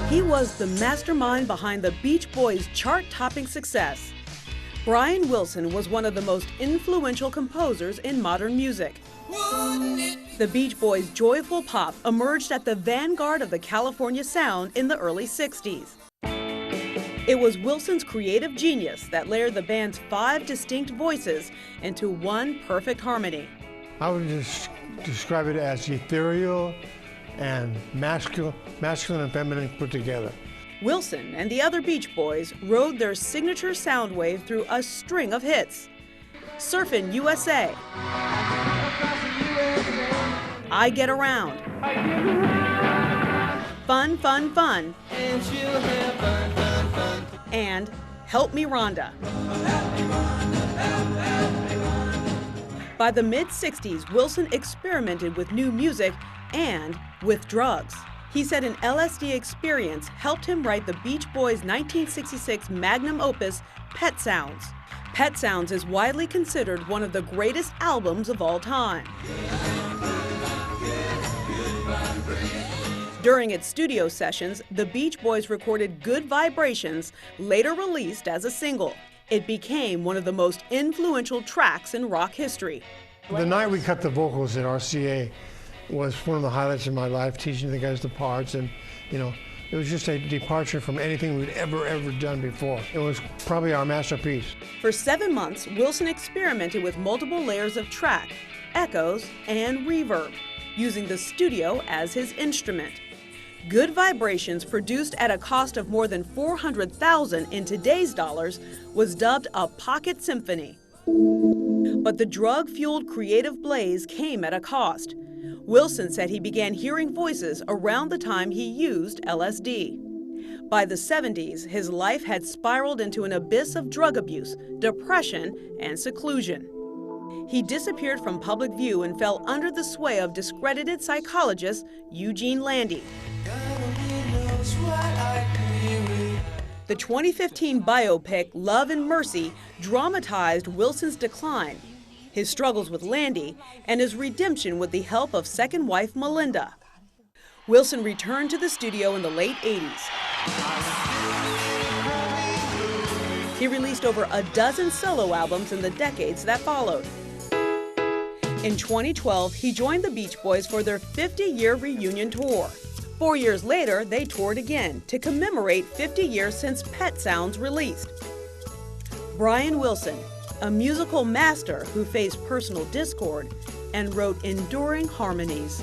He was the mastermind behind the Beach Boys' chart-topping success. Brian Wilson was one of the most influential composers in modern music. The Beach Boys' joyful pop emerged at the vanguard of the California sound in the early 60s. It was Wilson's creative genius that layered the band's 5 distinct voices into one perfect harmony. I would just describe it as ethereal and masculine and feminine put together. Wilson and the other Beach Boys rode their signature sound wave through a string of hits. Surfin' USA, I Get Around, Fun, Fun, Fun, and Help Me Rhonda. By the mid-60s, Wilson experimented with new music and with drugs. He said an LSD experience helped him write the Beach Boys' 1966 magnum opus, Pet Sounds. Pet Sounds is widely considered one of the greatest albums of all time. During its studio sessions, the Beach Boys recorded Good Vibrations, later released as a single. It became one of the most influential tracks in rock history. The night we cut the vocals at RCA was one of the highlights of my life, teaching the guys the parts, and it was just a departure from anything we'd ever done before. It was probably our masterpiece. For 7 months, Wilson experimented with multiple layers of track, echoes, and reverb, using the studio as his instrument. Good Vibrations, produced at a cost of more than $400,000 in today's dollars, was dubbed a pocket symphony. But the drug-fueled creative blaze came at a cost. Wilson said he began hearing voices around the time he used LSD. By the 70s, his life had spiraled into an abyss of drug abuse, depression, and seclusion. He disappeared from public view and fell under the sway of discredited psychologist Eugene Landy. The 2015 biopic Love and Mercy dramatized Wilson's decline, his struggles with Landy, and his redemption with the help of second wife Melinda. Wilson returned to the studio in the late 80s. He released over a dozen solo albums in the decades that followed. In 2012, he joined the Beach Boys for their 50-year reunion tour. 4 years later, they toured again to commemorate 50 years since Pet Sounds released. Brian Wilson, a musical master who faced personal discord and wrote enduring harmonies.